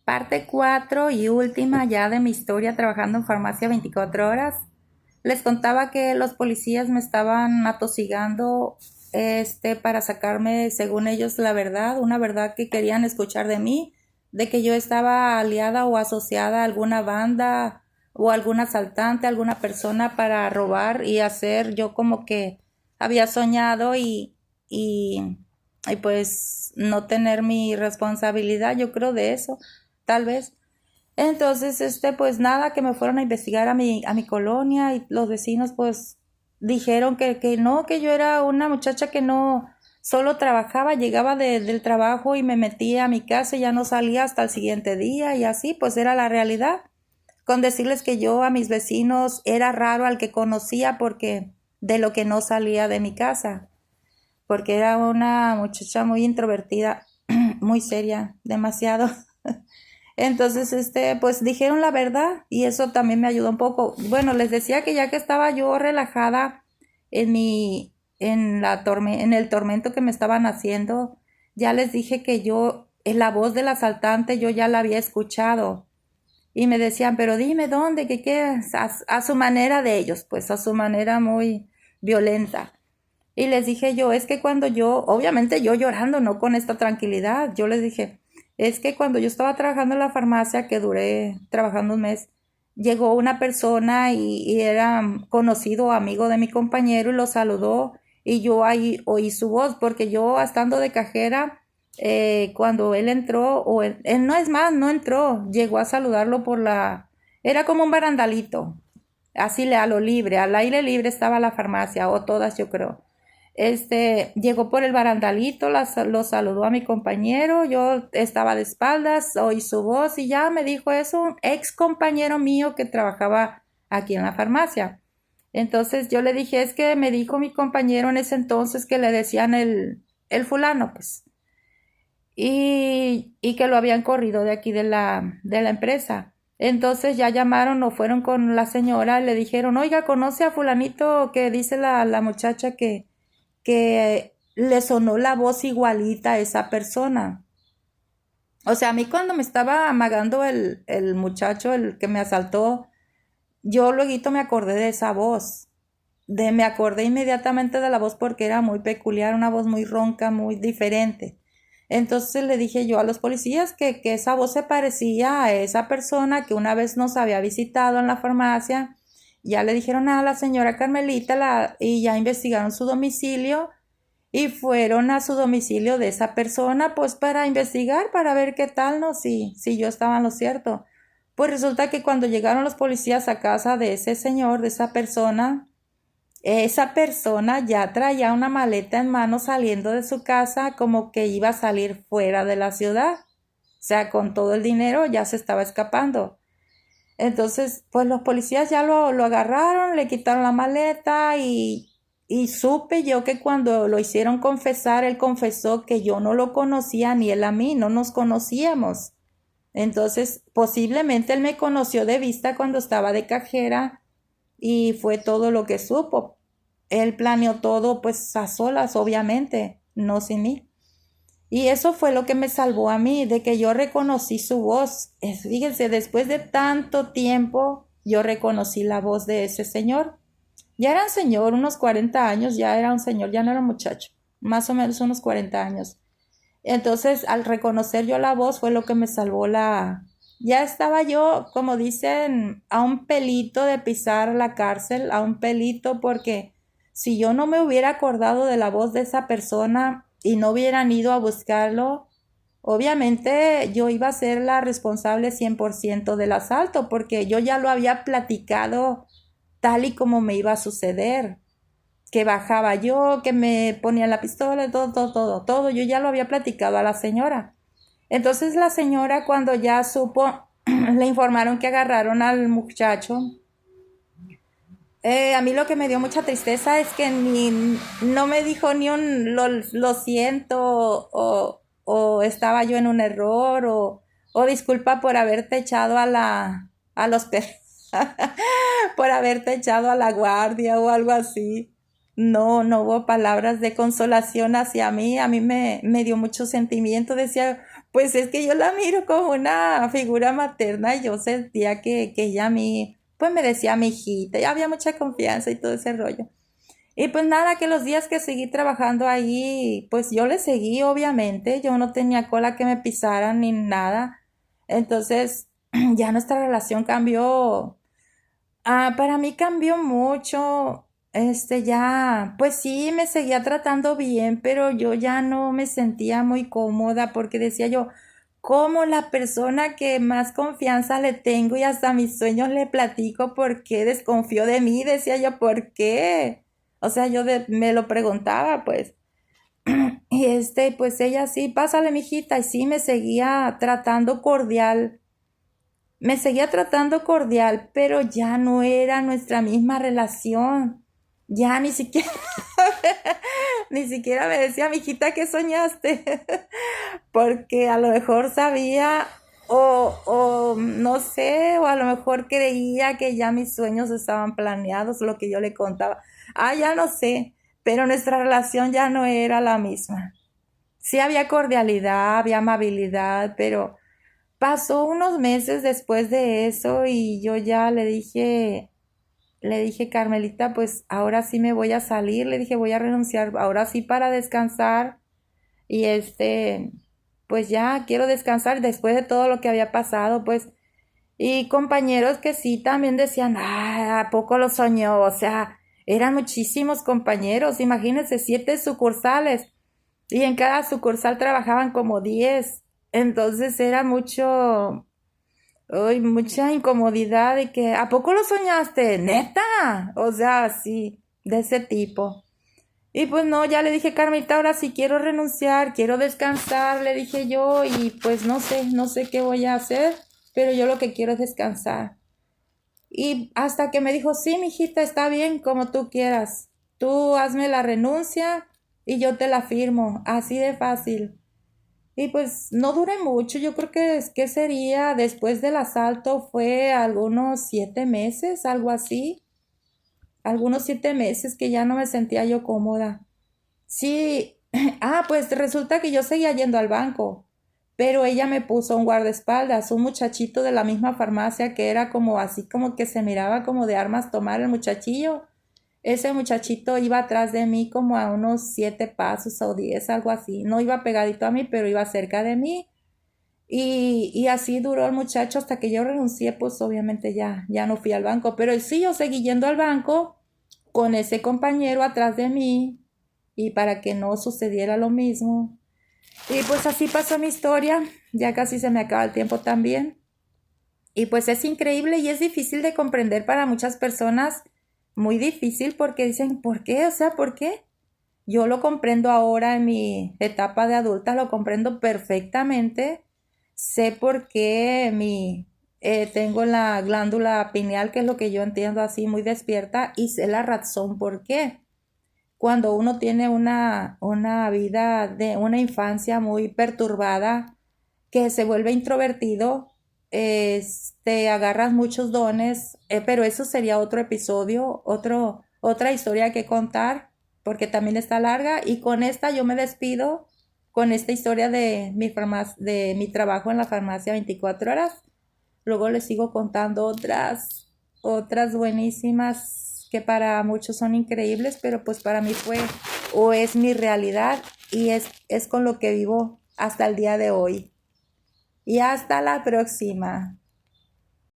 Parte 4 y última ya de mi historia trabajando en farmacia 24 horas. Les contaba que los policías me estaban atosigando para sacarme, según ellos, la verdad, una verdad que querían escuchar de mí, de que yo estaba aliada o asociada a alguna banda o algún asaltante, alguna persona para robar y hacer yo como que había soñado y, y pues no tener mi responsabilidad, yo creo de eso, tal vez. Entonces, pues nada, que me fueron a investigar a mi colonia y los vecinos pues dijeron que no, que yo era una muchacha que no solo trabajaba, llegaba del trabajo y me metía a mi casa y ya no salía hasta el siguiente día y así, pues era la realidad. Con decirles que yo a mis vecinos era raro al que conocía porque de lo que no salía de mi casa, porque era una muchacha muy introvertida, muy seria, demasiado. Entonces, pues dijeron la verdad y eso también me ayudó un poco. Bueno, les decía que ya que estaba yo relajada en el tormento que me estaban haciendo, ya les dije que yo, en la voz del asaltante, yo ya la había escuchado. Y me decían, pero dime dónde, que qué, a su manera de ellos, pues a su manera muy violenta. Y les dije yo, es que cuando yo, obviamente yo llorando, no con esta tranquilidad, yo les dije, es que cuando yo estaba trabajando en la farmacia, que duré trabajando un mes, llegó una persona y era conocido, amigo de mi compañero y lo saludó y yo ahí oí su voz porque yo estando de cajera, cuando él entró, o él no es más, no entró, llegó a saludarlo era como un barandalito, así a lo libre, al aire libre estaba la farmacia, o todas yo creo. Llegó por el barandalito, lo saludó a mi compañero, yo estaba de espaldas, oí su voz y ya me dijo eso, un ex compañero mío que trabajaba aquí en la farmacia. Entonces yo le dije, es que me dijo mi compañero en ese entonces que le decían el fulano, pues, y que lo habían corrido de aquí de la empresa. Entonces ya llamaron o fueron con la señora y le dijeron, oiga, ¿conoce a fulanito que dice la muchacha que le sonó la voz igualita a esa persona? O sea, a mí cuando me estaba amagando el muchacho, el que me asaltó, yo luego me acordé de esa voz. Me acordé inmediatamente de la voz porque era muy peculiar, una voz muy ronca, muy diferente. Entonces le dije yo a los policías que esa voz se parecía a esa persona que una vez nos había visitado en la farmacia. Ya le dijeron a la señora Carmelita y ya investigaron su domicilio y fueron a su domicilio de esa persona pues para investigar, para ver qué tal, ¿no? Si yo estaba en lo cierto. Pues resulta que cuando llegaron los policías a casa de ese señor, de esa persona ya traía una maleta en mano saliendo de su casa como que iba a salir fuera de la ciudad. O sea, con todo el dinero ya se estaba escapando. Entonces, pues los policías ya lo agarraron, le quitaron la maleta y supe yo que cuando lo hicieron confesar, él confesó que yo no lo conocía ni él a mí, no nos conocíamos. Entonces, posiblemente él me conoció de vista cuando estaba de cajera y fue todo lo que supo. Él planeó todo pues a solas, obviamente, no sin mí. Y eso fue lo que me salvó a mí, de que yo reconocí su voz. Fíjense, después de tanto tiempo, yo reconocí la voz de ese señor. Ya era un señor, unos 40 años, ya era un señor, ya no era un muchacho, más o menos unos 40 años. Entonces, al reconocer yo la voz fue lo que me salvó Ya estaba yo, como dicen, a un pelito de pisar la cárcel, a un pelito, porque si yo no me hubiera acordado de la voz de esa persona y no hubieran ido a buscarlo, obviamente yo iba a ser la responsable 100% del asalto, porque yo ya lo había platicado tal y como me iba a suceder, que bajaba yo, que me ponía la pistola, todo, todo, todo, todo. Yo ya lo había platicado a la señora. Entonces la señora cuando ya supo, le informaron que agarraron al muchacho. A mí lo que me dio mucha tristeza es que no me dijo ni un lo siento o estaba yo en un error o disculpa por haberte echado a los perros, por haberte echado a la guardia o algo así. No, no hubo palabras de consolación hacia mí. A mí me dio mucho sentimiento. Decía, Pues es que yo la miro como una figura materna y yo sentía que ella a mí, pues me decía mi hijita, y había mucha confianza y todo ese rollo. Y pues nada, que los días que seguí trabajando ahí, pues yo le seguí, obviamente, yo no tenía cola que me pisaran ni nada. Entonces, ya nuestra relación cambió. Para mí cambió mucho. Ya, pues sí, me seguía tratando bien, pero yo ya no me sentía muy cómoda porque decía yo, como la persona que más confianza le tengo y hasta mis sueños le platico, ¿por qué desconfió de mí? Decía yo, ¿por qué? O sea, me lo preguntaba, pues. Y pues ella sí, pásale, mijita, y sí me seguía tratando cordial, pero ya no era nuestra misma relación. Ya ni siquiera, ni siquiera me decía, mijita, ¿qué soñaste? Porque a lo mejor sabía o no sé, o a lo mejor creía que ya mis sueños estaban planeados, lo que yo le contaba. Ya no sé, pero nuestra relación ya no era la misma. Sí había cordialidad, había amabilidad, pero pasó unos meses después de eso y yo ya le dije, Carmelita, pues ahora sí me voy a salir, le dije, voy a renunciar, ahora sí para descansar y pues ya quiero descansar después de todo lo que había pasado, pues, y compañeros que sí también decían, ¿a poco lo soñó? O sea, eran muchísimos compañeros, imagínense, 7 sucursales y en cada sucursal trabajaban como 10. Entonces era mucho, uy, mucha incomodidad de que, ¿a poco lo soñaste? ¿Neta? O sea, sí, de ese tipo. Y pues no, ya le dije, Carmita, ahora sí quiero renunciar, quiero descansar, le dije yo, y pues no sé qué voy a hacer, pero yo lo que quiero es descansar. Y hasta que me dijo, sí, mijita, está bien, como tú quieras. Tú hazme la renuncia y yo te la firmo, así de fácil. Y pues no duré mucho, yo creo que sería después del asalto fue algunos 7 meses, algo así, algunos 7 meses que ya no me sentía yo cómoda. Sí, pues resulta que yo seguía yendo al banco, pero ella me puso un guardaespaldas, un muchachito de la misma farmacia que era como así como que se miraba como de armas tomar el muchachillo. Ese muchachito iba atrás de mí como a unos 7 pasos o 10, algo así. No iba pegadito a mí, pero iba cerca de mí. Y así duró el muchacho hasta que yo renuncié, pues obviamente ya no fui al banco. Pero sí, yo seguí yendo al banco con ese compañero atrás de mí y para que no sucediera lo mismo. Y pues así pasó mi historia. Ya casi se me acaba el tiempo también. Y pues es increíble y es difícil de comprender para muchas personas, muy difícil porque dicen, ¿por qué? O sea, ¿por qué? Yo lo comprendo ahora en mi etapa de adulta, lo comprendo perfectamente. Sé por qué tengo la glándula pineal, que es lo que yo entiendo así, muy despierta, y sé la razón por qué. Cuando uno tiene una vida de una infancia muy perturbada, que se vuelve introvertido, agarras muchos dones, pero eso sería otro episodio, otra historia que contar, porque también está larga, y con esta yo me despido, con esta historia de mi trabajo en la farmacia 24 horas. Luego les sigo contando otras buenísimas que para muchos son increíbles, pero pues para mí fue o es mi realidad y es con lo que vivo hasta el día de hoy. Y hasta la próxima.